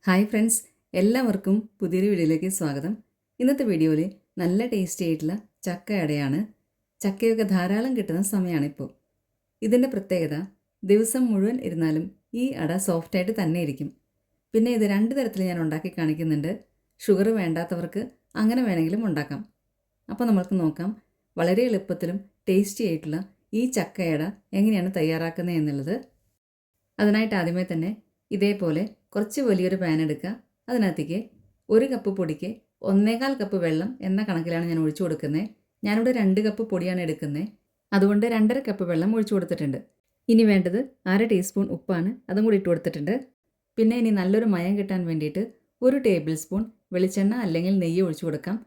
Hi friends, എല്ലാവർക്കും പുതിയൊരു വീഡിയോയിലേക്ക് സ്വാഗതം. ഇന്നത്തെ വീഡിയോയിൽ നല്ല ടേസ്റ്റി ആയിട്ടുള്ള ചക്ക അടയാണ്. ചക്കയൊക്കെ ധാരാളം കിട്ടുന്ന സമയമാണിപ്പോൾ. ഇതിൻ്റെ പ്രത്യേകത ദിവസം മുഴുവൻ ഇരുന്നാലും ഈ അട സോഫ്റ്റായിട്ട് തന്നെ ഇരിക്കും. പിന്നെ ഇത് രണ്ട് തരത്തിൽ ഞാൻ ഉണ്ടാക്കി കാണിക്കുന്നുണ്ട്. ഷുഗർ വേണ്ടാത്തവർക്ക് അങ്ങനെ വേണമെങ്കിലും ഉണ്ടാക്കാം. അപ്പോൾ നമുക്ക് നോക്കാം വളരെ എളുപ്പത്തിലും ടേസ്റ്റി ആയിട്ടുള്ള ഈ ചക്കയട എങ്ങനെയാണ് തയ്യാറാക്കുന്നത് എന്നുള്ളത്. അതിനായിട്ട് ആദ്യമേ തന്നെ ഇതേപോലെ കുറച്ച് വലിയൊരു പാൻ എടുക്കുക. അതിനകത്തേക്ക് 1 കപ്പ് പൊടിക്ക് 1.25 കപ്പ് വെള്ളം എന്ന കണക്കിലാണ് ഞാൻ ഒഴിച്ചു കൊടുക്കുന്നത്. ഞാനിവിടെ 2 കപ്പ് പൊടിയാണ് എടുക്കുന്നത്, അതുകൊണ്ട് 2.5 കപ്പ് വെള്ളം ഒഴിച്ചു കൊടുത്തിട്ടുണ്ട്. ഇനി വേണ്ടത് 1/2 ടീസ്പൂൺ ഉപ്പാണ്, അതും കൂടി ഇട്ട് കൊടുത്തിട്ടുണ്ട്. പിന്നെ ഇനി നല്ലൊരു മയം കിട്ടാൻ വേണ്ടിയിട്ട് 1 ടേബിൾ സ്പൂൺ വെളിച്ചെണ്ണ അല്ലെങ്കിൽ നെയ്യ് ഒഴിച്ചു കൊടുക്കാം.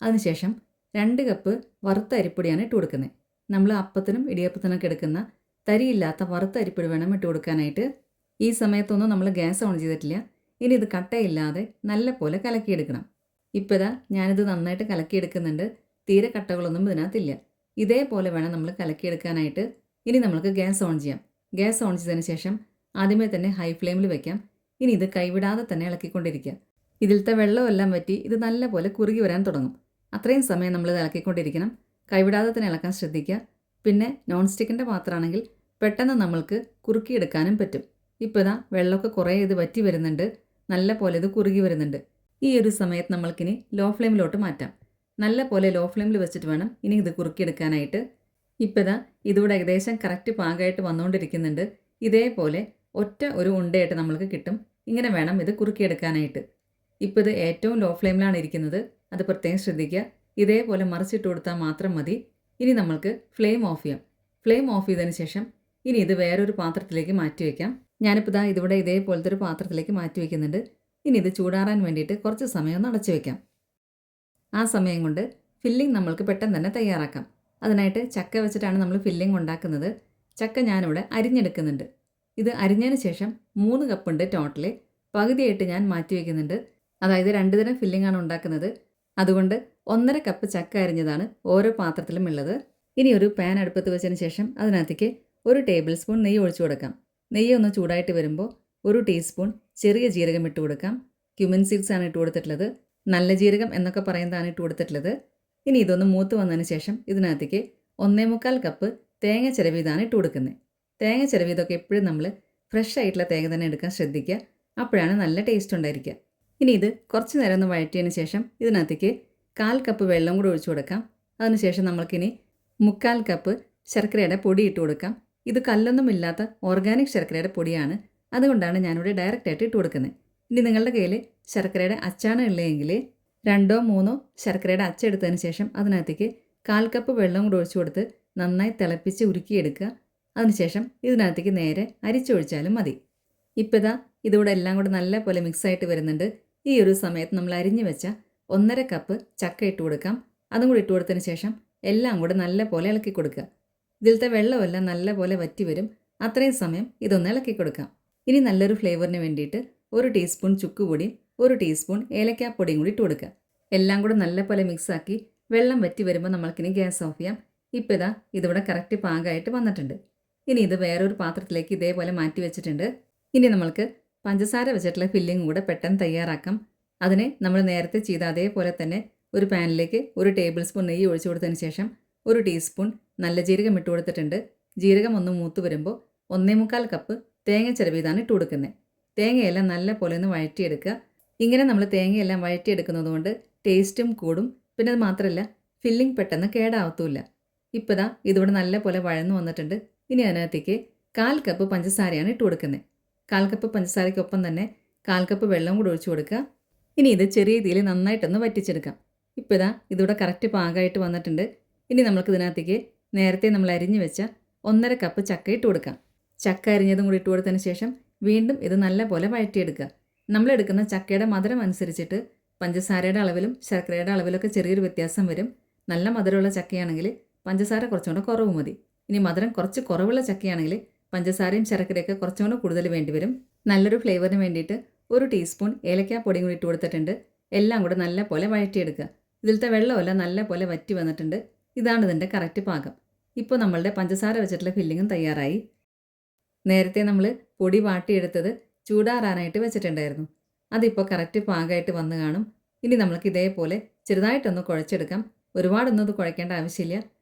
അതിനുശേഷം 2 കപ്പ് വറുത്ത അരിപ്പൊടിയാണ് ഇട്ട് കൊടുക്കുന്നത്. നമ്മൾ അപ്പത്തിനും ഇടിയപ്പത്തിനൊക്കെ എടുക്കുന്ന തരിയില്ലാത്ത വറുത്ത അരിപ്പൊടി വേണം ഇട്ട് കൊടുക്കാനായിട്ട്. ഈ സമയത്തൊന്നും നമ്മൾ ഗ്യാസ് ഓൺ ചെയ്തിട്ടില്ല. ഇനി ഇത് കട്ടയില്ലാതെ നല്ല പോലെ കലക്കിയെടുക്കണം. ഇപ്പോൾ ഇതാ ഞാനിത് നന്നായിട്ട് കലക്കിയെടുക്കുന്നുണ്ട്. തീരെ കട്ടകളൊന്നും ഇതിനകത്തില്ല. ഇതേപോലെ വേണം നമ്മൾ കലക്കിയെടുക്കാനായിട്ട്. ഇനി നമ്മൾക്ക് ഗ്യാസ് ഓൺ ചെയ്യാം. ഗ്യാസ് ഓൺ ചെയ്തതിന് ശേഷം ആദ്യമേ തന്നെ ഹൈ ഫ്ലെയിമിൽ വെക്കാം. ഇനി ഇത് കൈവിടാതെ തന്നെ ഇളക്കിക്കൊണ്ടിരിക്കുക. ഇതിലത്തെ വെള്ളമെല്ലാം വറ്റി ഇത് നല്ല പോലെ കുറുകി വരാൻ തുടങ്ങും. അത്രയും സമയം നമ്മൾ ഇത് ഇളക്കിക്കൊണ്ടിരിക്കണം. കൈവിടാതെ തന്നെ ഇളക്കാൻ ശ്രദ്ധിക്കുക. പിന്നെ നോൺ സ്റ്റിക്കിൻ്റെ പാത്രമാണെങ്കിൽ പെട്ടെന്ന് നമ്മൾക്ക് കുറുക്കിയെടുക്കാനും പറ്റും. ഇപ്പോൾ ഇതാ വെള്ളമൊക്കെ കുറേ ഇത് വറ്റി വരുന്നുണ്ട്, നല്ല പോലെ ഇത് കുറുകി വരുന്നുണ്ട്. ഈ ഒരു സമയത്ത് നമ്മൾക്കിനി ലോ ഫ്ലെയിമിലോട്ട് മാറ്റാം. നല്ല പോലെ ലോ ഫ്ലെയിമിൽ വെച്ചിട്ട് വേണം ഇനി ഇത് കുറുക്കിയെടുക്കാനായിട്ട്. ഇപ്പോൾ ഇതാ ഇതിവിടെ ഏകദേശം കറക്റ്റ് പാകമായിട്ട് വന്നുകൊണ്ടിരിക്കുന്നുണ്ട്. ഇതേപോലെ ഒറ്റ ഒരു ഉണ്ടയായിട്ട് നമ്മൾക്ക് കിട്ടും. ഇങ്ങനെ വേണം ഇത് കുറുക്കിയെടുക്കാനായിട്ട്. ഇപ്പോൾ ഇത് ഏറ്റവും ലോ ഫ്ലെയിമിലാണ് ഇരിക്കുന്നത്, അത് പ്രത്യേകം ശ്രദ്ധിക്കുക. ഇതേപോലെ മറിച്ചിട്ട് കൊടുത്താൽ മാത്രം മതി. ഇനി നമ്മൾക്ക് ഫ്ലെയിം ഓഫ് ചെയ്യാം. ഫ്ലെയിം ഓഫ് ചെയ്തതിന് ശേഷം ഇനി ഇത് വേറൊരു പാത്രത്തിലേക്ക് മാറ്റി വയ്ക്കാം. ഞാനിപ്പോൾ ഇതാ ഇതിവിടെ ഇതേപോലത്തെ ഒരു പാത്രത്തിലേക്ക് മാറ്റി വയ്ക്കുന്നുണ്ട്. ഇനി ഇത് ചൂടാറാൻ വേണ്ടിയിട്ട് കുറച്ച് സമയം ഒന്ന് അടച്ചു വയ്ക്കാം. ആ സമയം കൊണ്ട് ഫില്ലിംഗ് നമ്മൾക്ക് പെട്ടെന്ന് തന്നെ തയ്യാറാക്കാം. അതിനായിട്ട് ചക്ക വെച്ചിട്ടാണ് നമ്മൾ ഫില്ലിംഗ് ഉണ്ടാക്കുന്നത്. ചക്ക ഞാനിവിടെ അരിഞ്ഞെടുക്കുന്നുണ്ട്. ഇത് അരിഞ്ഞതിന് ശേഷം 3 കപ്പുണ്ട് ടോട്ടല്. പകുതിയായിട്ട് ഞാൻ മാറ്റി വയ്ക്കുന്നുണ്ട്. അതായത് 2 തരം ഫില്ലിംഗ് ആണ് ഉണ്ടാക്കുന്നത്. അതുകൊണ്ട് 1.5 കപ്പ് ചക്ക അരിഞ്ഞതാണ് ഓരോ പാത്രത്തിലും ഉള്ളത്. ഇനി ഒരു പാൻ അടുപ്പത്ത് വെച്ചതിന് ശേഷം അതിനകത്തേക്ക് 1 ടേബിൾ സ്പൂൺ നെയ്യ് ഒഴിച്ചു കൊടുക്കാം. നെയ്യ് ഒന്ന് ചൂടായിട്ട് വരുമ്പോൾ 1 ടീസ്പൂൺ ചെറിയ ജീരകം ഇട്ട് കൊടുക്കാം. ക്യുമിൻ സീഡ്സ് ആണ് ഇട്ട് കൊടുത്തിട്ടുള്ളത്. നല്ല ജീരകം എന്നൊക്കെ പറയുന്നതാണ് ഇട്ട് കൊടുത്തിട്ടുള്ളത്. ഇനി ഇതൊന്ന് മൂത്ത് വന്നതിന് ശേഷം ഇതിനകത്തേക്ക് 1.25 കപ്പ് തേങ്ങ ചിരവിയതാണ് ഇട്ട് കൊടുക്കുന്നത്. തേങ്ങ ചിരവിയതൊക്കെ എപ്പോഴും നമ്മൾ ഫ്രഷ് ആയിട്ടുള്ള തേങ്ങ തന്നെ എടുക്കാൻ ശ്രദ്ധിക്കുക. അപ്പോഴാണ് നല്ല ടേസ്റ്റ് ഉണ്ടായിരിക്കുക. ഇനി ഇത് കുറച്ച് നേരം ഒന്ന് വഴറ്റിയതിന് ശേഷം ഇതിനകത്തേക്ക് 1/4 കപ്പ് വെള്ളം കൂടി ഒഴിച്ചു കൊടുക്കാം. അതിനുശേഷം നമ്മൾക്കിനി 3/4 കപ്പ് ശർക്കരയുടെ പൊടി ഇട്ട് കൊടുക്കാം. ഇത് കല്ലൊന്നുമില്ലാത്ത ഓർഗാനിക് ശർക്കരയുടെ പൊടിയാണ്, അതുകൊണ്ടാണ് ഞാനിവിടെ ഡയറക്റ്റായിട്ട് ഇട്ട് കൊടുക്കുന്നത്. ഇനി നിങ്ങളുടെ കയ്യിൽ ശർക്കരയുടെ അച്ചാണ് ഉള്ളതെങ്കിൽ 2-3 ശർക്കരയുടെ അച്ചെടുത്തതിന് ശേഷം അതിനകത്തേക്ക് 1/4 കപ്പ് വെള്ളം കൂടി ഒഴിച്ചു കൊടുത്ത് നന്നായി തിളപ്പിച്ച് ഉരുക്കിയെടുക്കുക. അതിനുശേഷം ഇതിനകത്തേക്ക് നേരെ അരിച്ചൊഴിച്ചാലും മതി. ഇപ്പോൾ ഇതാ ഇതിവിടെ എല്ലാം കൂടെ നല്ല പോലെ മിക്സായിട്ട് വരുന്നുണ്ട്. ഈ ഒരു സമയത്ത് നമ്മൾ അരിഞ്ഞു വെച്ച 1.5 കപ്പ് ചക്ക ഇട്ട് കൊടുക്കാം. അതും കൂടി ഇട്ട് കൊടുത്തതിന് ശേഷം എല്ലാം കൂടെ നല്ല പോലെ ഇളക്കി കൊടുക്കുക. ഇതിലത്തെ വെള്ളമെല്ലാം നല്ല പോലെ വറ്റി വരും. അത്രയും സമയം ഇതൊന്ന് ഇളക്കി കൊടുക്കാം. ഇനി നല്ലൊരു ഫ്ലേവറിന് വേണ്ടിയിട്ട് 1 ടീസ്പൂൺ ചുക്കുപൊടിയും 1 ടീസ്പൂൺ ഏലക്കാപ്പൊടിയും കൂടി ഇട്ട് കൊടുക്കുക. എല്ലാം കൂടെ നല്ല പോലെ മിക്സാക്കി വെള്ളം വറ്റി വരുമ്പോൾ നമ്മൾക്കിനി ഗ്യാസ് ഓഫ് ചെയ്യാം. ഇപ്പോൾ ഇതാ ഇതിവിടെ കറക്റ്റ് പാകമായിട്ട് വന്നിട്ടുണ്ട്. ഇനി ഇത് വേറൊരു പാത്രത്തിലേക്ക് ഇതേപോലെ മാറ്റി വെച്ചിട്ടുണ്ട്. ഇനി നമ്മൾക്ക് പഞ്ചസാര വെച്ചിട്ടുള്ള ഫില്ലിംഗ് കൂടെ പെട്ടെന്ന് തയ്യാറാക്കാം. അതിന് നമ്മൾ നേരത്തെ ചെയ്ത അതേപോലെ തന്നെ ഒരു പാനിലേക്ക് 1 ടേബിൾ സ്പൂൺ നെയ്യ് ഒഴിച്ചു കൊടുത്തതിന് ശേഷം 1 ടീസ്പൂൺ നല്ല ജീരകം ഇട്ട് കൊടുത്തിട്ടുണ്ട്. ജീരകം ഒന്ന് മൂത്ത് വരുമ്പോൾ 1.25 കപ്പ് തേങ്ങ ചിരവിയതാണ് ഇട്ട് കൊടുക്കുന്നത്. തേങ്ങയെല്ലാം നല്ല പോലെ ഒന്ന് വഴറ്റിയെടുക്കുക. ഇങ്ങനെ നമ്മൾ തേങ്ങയെല്ലാം വഴറ്റിയെടുക്കുന്നത് കൊണ്ട് ടേസ്റ്റും കൂടും. പിന്നെ അത് മാത്രമല്ല ഫില്ലിംഗ് പെട്ടെന്ന് കേടാവത്തുമില്ല. ഇപ്പോൾ ഇതാ ഇതിവിടെ നല്ല പോലെ വഴന്നു വന്നിട്ടുണ്ട്. ഇനി അതിനകത്തേക്ക് 1/4 കപ്പ് പഞ്ചസാരയാണ് ഇട്ട് കൊടുക്കുന്നത്. 1/4 കപ്പ് പഞ്ചസാരയ്ക്കൊപ്പം തന്നെ 1/4 കപ്പ് വെള്ളം കൂടി ഒഴിച്ചു കൊടുക്കുക. ഇനി ഇത് ചെറിയ തീയിൽ നന്നായിട്ടൊന്ന് വറ്റിച്ചെടുക്കാം. ഇപ്പോൾ ഇതാ ഇതിവിടെ കറക്റ്റ് പാകമായിട്ട് വന്നിട്ടുണ്ട്. ഇനി നമുക്ക് ഇതിനകത്തേക്ക് നേരത്തെ നമ്മൾ അരിഞ്ഞു വെച്ച 1.5 കപ്പ് ചക്ക ഇട്ട് കൊടുക്കാം. ചക്ക അരിഞ്ഞതും കൂടി ഇട്ട് കൊടുത്തതിന് ശേഷം വീണ്ടും ഇത് നല്ല പോലെ വഴറ്റിയെടുക്കുക. നമ്മളെടുക്കുന്ന ചക്കയുടെ മധുരം അനുസരിച്ചിട്ട് പഞ്ചസാരയുടെ അളവിലും ശർക്കരയുടെ അളവിലൊക്കെ ചെറിയൊരു വ്യത്യാസം വരും. നല്ല മധുരമുള്ള ചക്കയാണെങ്കിൽ പഞ്ചസാര കുറച്ചും കൂടെ കുറവ് മതി. ഇനി മധുരം കുറച്ച് കുറവുള്ള ചക്കയാണെങ്കിൽ പഞ്ചസാരയും ശർക്കരയൊക്കെ കുറച്ചും കൂടെ കൂടുതൽ വേണ്ടി വരും. നല്ലൊരു ഫ്ലേവറിന് വേണ്ടിയിട്ട് 1 ടീസ്പൂൺ ഏലക്കാപ്പൊടിയും കൂടി ഇട്ട് കൊടുത്തിട്ടുണ്ട്. എല്ലാം കൂടെ നല്ല പോലെ വഴറ്റിയെടുക്കുക. ഇതിലത്തെ വെള്ളമെല്ലാം നല്ല പോലെ വറ്റി വന്നിട്ടുണ്ട്. ഇതാണ് ഇതിൻ്റെ കറക്റ്റ് പാകം. ഇപ്പോൾ നമ്മളുടെ പഞ്ചസാര വെച്ചിട്ടുള്ള ഫില്ലിങ്ങും തയ്യാറായി. നേരത്തെ നമ്മൾ പൊടി വാട്ടിയെടുത്തത് ചൂടാറാനായിട്ട് വെച്ചിട്ടുണ്ടായിരുന്നു. അതിപ്പോൾ കറക്റ്റ് പാകമായിട്ട് വന്ന് കാണും. ഇനി നമ്മൾക്ക് ഇതേപോലെ ചെറുതായിട്ടൊന്ന് കുഴച്ചെടുക്കാം. ഒരുപാടൊന്നും ഇത് കുഴക്കേണ്ട ആവശ്യമില്ല.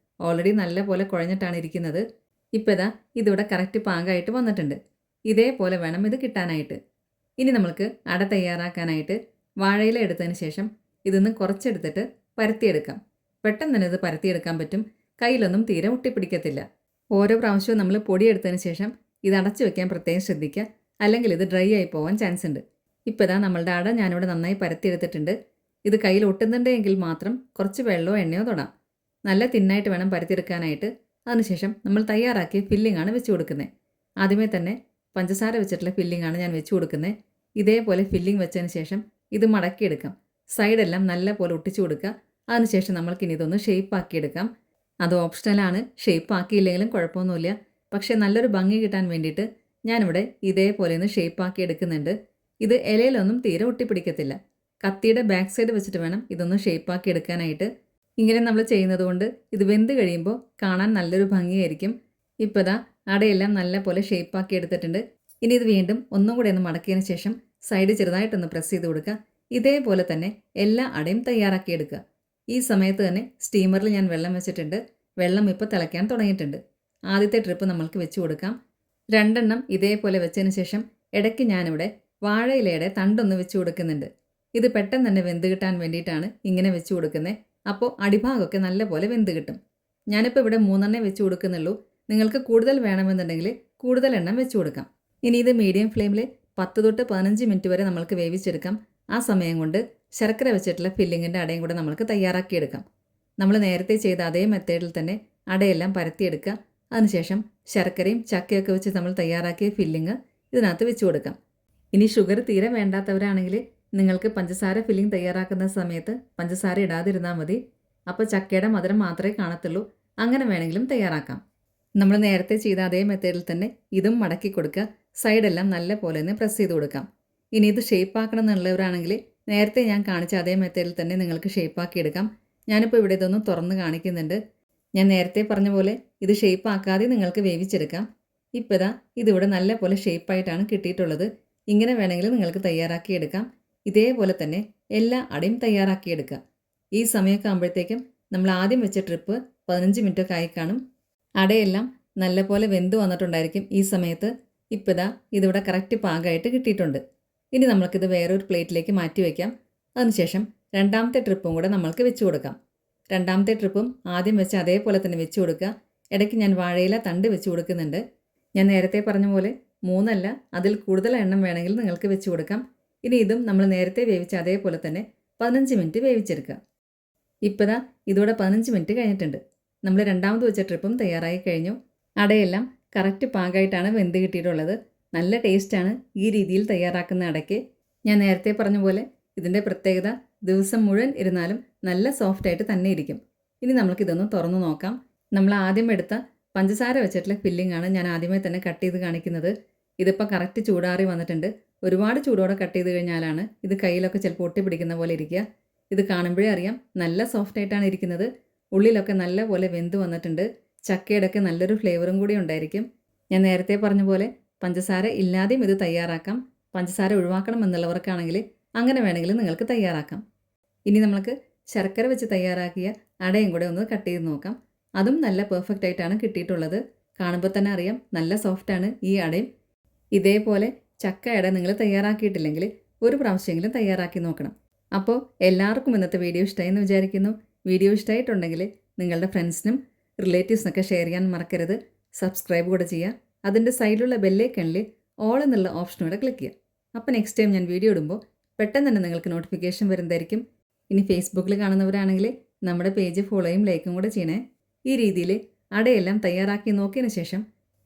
ഓൾറെഡി നല്ല പോലെ കുഴഞ്ഞിട്ടാണ് ഇരിക്കുന്നത്. ഇപ്പോൾ ഇതാ ഇതിവിടെ കറക്റ്റ് പാകമായിട്ട് വന്നിട്ടുണ്ട്. ഇതേപോലെ വേണം ഇത് കിട്ടാനായിട്ട്. ഇനി നമ്മൾക്ക് അട തയ്യാറാക്കാനായിട്ട് വാഴയില എടുത്തതിന് ശേഷം ഇതൊന്ന് കുറച്ചെടുത്തിട്ട് പരത്തിയെടുക്കാം. പെട്ടെന്ന് തന്നെ ഇത് പരത്തിയെടുക്കാൻ പറ്റും. കയ്യിലൊന്നും തീരെ ഒട്ടിപ്പിടിക്കത്തില്ല. ഓരോ പ്രാവശ്യവും നമ്മൾ പൊടിയെടുത്തതിന് ശേഷം ഇത് അടച്ചു വെക്കാൻ പ്രത്യേകം ശ്രദ്ധിക്കുക. അല്ലെങ്കിൽ ഇത് ഡ്രൈ ആയി പോകാൻ ചാൻസ് ഉണ്ട്. ഇപ്പോൾ ഇതാ നമ്മളുടെ അട ഞാനിവിടെ നന്നായി പരത്തിയെടുത്തിട്ടുണ്ട്. ഇത് കയ്യിൽ ഒട്ടുന്നുണ്ടെങ്കിൽ മാത്രം കുറച്ച് വെള്ളമോ എണ്ണയോ തൊടാം. നല്ല തിന്നായിട്ട് വേണം പരത്തിയെടുക്കാനായിട്ട്. അതിനുശേഷം നമ്മൾ തയ്യാറാക്കിയ ഫില്ലിംഗ് ആണ് വെച്ച് കൊടുക്കുന്നത്. ആദ്യമേ തന്നെ പഞ്ചസാര വെച്ചിട്ടുള്ള ഫില്ലിംഗ് ആണ് ഞാൻ വെച്ച് കൊടുക്കുന്നത്. ഇതേപോലെ ഫില്ലിംഗ് വെച്ചതിന് ശേഷം ഇത് മടക്കിയെടുക്കാം. സൈഡെല്ലാം നല്ല പോലെ ഒട്ടിച്ചു കൊടുക്കുക. അതിനുശേഷം നമ്മൾക്കിനി ഇതൊന്ന് ഷേപ്പ് ആക്കിയെടുക്കാം. അത് ഓപ്ഷണലാണ്. ഷേപ്പ് ആക്കിയില്ലെങ്കിലും കുഴപ്പമൊന്നുമില്ല. പക്ഷേ നല്ലൊരു ഭംഗി കിട്ടാൻ വേണ്ടിയിട്ട് ഞാനിവിടെ ഇതേപോലെ ഒന്ന് ഷേപ്പ് ആക്കി എടുക്കുന്നുണ്ട്. ഇത് ഇലയിലൊന്നും തീരെ ഒട്ടിപ്പിടിക്കത്തില്ല. കത്തിയുടെ ബാക്ക് സൈഡ് വെച്ചിട്ട് വേണം ഇതൊന്ന് ഷേപ്പ് ആക്കി എടുക്കാനായിട്ട്. ഇങ്ങനെ നമ്മൾ ചെയ്യുന്നത് കൊണ്ട് ഇത് വെന്ത് കഴിയുമ്പോൾ കാണാൻ നല്ലൊരു ഭംഗിയായിരിക്കും. ഇപ്പോൾ ഇതാ അടയെല്ലാം നല്ല പോലെ ഷേപ്പ് ആക്കി എടുത്തിട്ടുണ്ട്. ഇനി ഇത് വീണ്ടും ഒന്നും കൂടെ ഒന്ന് മടക്കിയതിന് ശേഷം സൈഡ് ചെറുതായിട്ടൊന്ന് പ്രസ് ചെയ്ത് കൊടുക്കുക. ഇതേപോലെ തന്നെ എല്ലാ അടയും തയ്യാറാക്കി എടുക്കുക. ഈ സമയത്ത് തന്നെ സ്റ്റീമറിൽ ഞാൻ വെള്ളം വെച്ചിട്ടുണ്ട്. വെള്ളം ഇപ്പോൾ തിളയ്ക്കാൻ തുടങ്ങിയിട്ടുണ്ട്. ആദ്യത്തെ ട്രിപ്പ് നമ്മൾക്ക് വെച്ച് കൊടുക്കാം. 2 എണ്ണം ഇതേപോലെ വെച്ചതിന് ശേഷം ഇടയ്ക്ക് ഞാനിവിടെ വാഴയിലയുടെ തണ്ടൊന്ന് വെച്ച് കൊടുക്കുന്നുണ്ട്. ഇത് പെട്ടെന്ന് തന്നെ വെന്ത് കിട്ടാൻ വേണ്ടിയിട്ടാണ് ഇങ്ങനെ വെച്ച് കൊടുക്കുന്നത്. അപ്പോൾ അടിഭാഗമൊക്കെ നല്ലപോലെ വെന്ത് കിട്ടും. ഞാനിപ്പോൾ ഇവിടെ 3 എണ്ണേ വെച്ച് കൊടുക്കുന്നുള്ളൂ. നിങ്ങൾക്ക് കൂടുതൽ വേണമെന്നുണ്ടെങ്കിൽ കൂടുതൽ എണ്ണം വെച്ച് കൊടുക്കാം. ഇനി ഇത് മീഡിയം ഫ്ലെയിമിൽ 10 തൊട്ട് 15 മിനിറ്റ് വരെ നമ്മൾക്ക് വേവിച്ചെടുക്കാം. ആ സമയം കൊണ്ട് ശർക്കര വെച്ചിട്ടുള്ള ഫില്ലിങ്ങിൻ്റെ അടയും കൂടെ നമ്മൾക്ക് തയ്യാറാക്കിയെടുക്കാം. നമ്മൾ നേരത്തെ ചെയ്ത അതേ മെത്തേഡിൽ തന്നെ അടയെല്ലാം പരത്തിയെടുക്കുക. അതിനുശേഷം ശർക്കരയും ചക്കയൊക്കെ വെച്ച് നമ്മൾ തയ്യാറാക്കിയ ഫില്ലിങ് ഇതിനകത്ത് വെച്ച് കൊടുക്കാം. ഇനി ഷുഗർ തീരെ വേണ്ടാത്തവരാണെങ്കിൽ നിങ്ങൾക്ക് പഞ്ചസാര ഫില്ലിംഗ് തയ്യാറാക്കുന്ന സമയത്ത് പഞ്ചസാര ഇടാതിരുന്നാൽ മതി. അപ്പോൾ ചക്കയുടെ മധുരം മാത്രമേ കാണത്തുള്ളൂ. അങ്ങനെ വേണമെങ്കിലും തയ്യാറാക്കാം. നമ്മൾ നേരത്തെ ചെയ്ത അതേ മെത്തേഡിൽ തന്നെ ഇതും മടക്കി കൊടുക്കുക. സൈഡെല്ലാം നല്ല പോലെ ഒന്ന് പ്രസ് ചെയ്ത് കൊടുക്കാം. ഇനി ഇത് ഷേപ്പ് ആക്കണം എന്നുള്ളവരാണെങ്കിൽ നേരത്തെ ഞാൻ കാണിച്ച അതേ മെത്തേഡിൽ തന്നെ നിങ്ങൾക്ക് ഷേപ്പ് ആക്കി എടുക്കാം. ഞാനിപ്പോൾ ഇവിടെ ഇതൊന്ന് തുറന്ന് കാണിക്കുന്നുണ്ട്. ഞാൻ നേരത്തെ പറഞ്ഞ പോലെ ഇത് ഷേപ്പ് ആക്കാതെ നിങ്ങൾക്ക് വേവിച്ചെടുക്കാം. ഇപ്പോൾ ഇതാ ഇതിവിടെ നല്ല പോലെ ഷേപ്പായിട്ടാണ് കിട്ടിയിട്ടുള്ളത്. ഇങ്ങനെ വേണമെങ്കിൽ നിങ്ങൾക്ക് തയ്യാറാക്കിയെടുക്കാം. ഇതേപോലെ തന്നെ എല്ലാ അടയും തയ്യാറാക്കിയെടുക്കുക. ഈ സമയമൊക്കെ ആകുമ്പോഴത്തേക്കും നമ്മൾ ആദ്യം വെച്ച ട്രിപ്പ് 15 മിനിറ്റൊക്കെ ആയി കാണും. അടയെല്ലാം നല്ലപോലെ വെന്ത് വന്നിട്ടുണ്ടായിരിക്കും ഈ സമയത്ത്. ഇപ്പോൾ ഇതാ ഇതിവിടെ കറക്റ്റ് പാകമായിട്ട് കിട്ടിയിട്ടുണ്ട്. ഇനി നമ്മൾക്കിത് വേറൊരു പ്ലേറ്റിലേക്ക് മാറ്റി വയ്ക്കാം. അതിനുശേഷം രണ്ടാമത്തെ ട്രിപ്പും കൂടെ നമ്മൾക്ക് വെച്ച് കൊടുക്കാം. രണ്ടാമത്തെ ട്രിപ്പും ആദ്യം വെച്ച് അതേപോലെ തന്നെ വെച്ച് കൊടുക്കുക. ഇടയ്ക്ക് ഞാൻ വാഴയില തണ്ട് വെച്ച് കൊടുക്കുന്നുണ്ട്. ഞാൻ നേരത്തെ പറഞ്ഞ പോലെ 3 അല്ല അതിൽ കൂടുതൽ എണ്ണം വേണമെങ്കിൽ നിങ്ങൾക്ക് വെച്ച് കൊടുക്കാം. ഇനി ഇതും നമ്മൾ നേരത്തെ വേവിച്ച അതേപോലെ തന്നെ 15 മിനിറ്റ് വേവിച്ചെടുക്കുക. ഇപ്പോൾ ഇതാ ഇതോടെ 15 മിനിറ്റ് കഴിഞ്ഞിട്ടുണ്ട്. നമ്മൾ രണ്ടാമത് വെച്ച ട്രിപ്പും തയ്യാറായി കഴിഞ്ഞു. അടയെല്ലാം കറക്റ്റ് പാകമായിട്ടാണ് വെന്ത് കിട്ടിയിട്ടുള്ളത്. നല്ല ടേസ്റ്റാണ് ഈ രീതിയിൽ തയ്യാറാക്കുന്ന അടയ്ക്ക്. ഞാൻ നേരത്തെ പറഞ്ഞ പോലെ ഇതിൻ്റെ പ്രത്യേകത ദിവസം മുഴുവൻ ഇരുന്നാലും നല്ല സോഫ്റ്റായിട്ട് തന്നെ ഇരിക്കും. ഇനി നമുക്കിതൊന്ന് തുറന്നു നോക്കാം. നമ്മൾ ആദ്യം എടുത്ത പഞ്ചസാര വെച്ചിട്ടുള്ള ഫില്ലിംഗ് ആണ് ഞാൻ ആദ്യമേ തന്നെ കട്ട് ചെയ്ത് കാണിക്കുന്നത്. ഇതിപ്പോൾ കറക്റ്റ് ചൂടാറി വന്നിട്ടുണ്ട്. ഒരുപാട് ചൂടോടെ കട്ട് ചെയ്ത് കഴിഞ്ഞാലാണ് ഇത് കയ്യിലൊക്കെ ചിലപ്പോൾ ഒട്ടി പിടിക്കുന്ന പോലെ ഇരിക്കുക. ഇത് കാണുമ്പോഴേ അറിയാം നല്ല സോഫ്റ്റായിട്ടാണ് ഇരിക്കുന്നത്. ഉള്ളിലൊക്കെ നല്ല പോലെ വെന്ത് വന്നിട്ടുണ്ട്. ചക്കയുടെയൊക്കെ നല്ലൊരു ഫ്ലേവറും കൂടി ഉണ്ടായിരിക്കും. ഞാൻ നേരത്തെ പറഞ്ഞ പോലെ പഞ്ചസാര ഇല്ലാതെയും ഇത് തയ്യാറാക്കാം. പഞ്ചസാര ഒഴിവാക്കണം എന്നുള്ളവർക്കാണെങ്കിൽ അങ്ങനെ വേണമെങ്കിൽ നിങ്ങൾക്ക് തയ്യാറാക്കാം. ഇനി നമ്മൾക്ക് ശർക്കര വെച്ച് തയ്യാറാക്കിയ അടയും കൂടെ ഒന്ന് കട്ട് ചെയ്ത് നോക്കാം. അതും നല്ല പെർഫെക്റ്റ് ആയിട്ടാണ് കിട്ടിയിട്ടുള്ളത്. കാണുമ്പോൾ തന്നെ അറിയാം നല്ല സോഫ്റ്റാണ് ഈ അടയും. ഇതേപോലെ ചക്ക അട നിങ്ങൾ തയ്യാറാക്കിയിട്ടില്ലെങ്കിൽ ഒരു പ്രാവശ്യമെങ്കിലും തയ്യാറാക്കി നോക്കണം. അപ്പോൾ എല്ലാവർക്കും ഇന്നത്തെ വീഡിയോ ഇഷ്ടമായി എന്ന് വിചാരിക്കുന്നു. വീഡിയോ ഇഷ്ടമായിട്ടുണ്ടെങ്കിൽ നിങ്ങളുടെ ഫ്രണ്ട്സിനും റിലേറ്റീവ്സിനൊക്കെ ഷെയർ ചെയ്യാൻ മറക്കരുത്. സബ്സ്ക്രൈബ് കൂടെ ചെയ്യുക. അതിൻ്റെ സൈഡിലുള്ള ബെല്ലൈക്കണിൽ ഓൾ എന്നുള്ള ഓപ്ഷനോടെ ക്ലിക്ക് ചെയ്യുക. അപ്പോൾ നെക്സ്റ്റ് ടൈം ഞാൻ വീഡിയോ ഇടുമ്പോൾ പെട്ടെന്ന് തന്നെ നിങ്ങൾക്ക് നോട്ടിഫിക്കേഷൻ വരുന്നതായിരിക്കും. ഇനി ഫേസ്ബുക്കിൽ കാണുന്നവരാണെങ്കിൽ നമ്മുടെ പേജ് ഫോളോയും ലൈക്കും കൂടെ ചെയ്യണേ. ഈ രീതിയിൽ അടയെല്ലാം തയ്യാറാക്കി നോക്കിയതിന് ശേഷം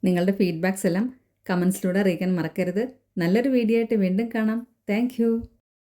നിങ്ങളുടെ ഫീഡ്ബാക്സ് എല്ലാം കമൻസിലൂടെ അറിയിക്കാൻ മറക്കരുത്. നല്ലൊരു വീഡിയോ ആയിട്ട് വീണ്ടും കാണാം. താങ്ക്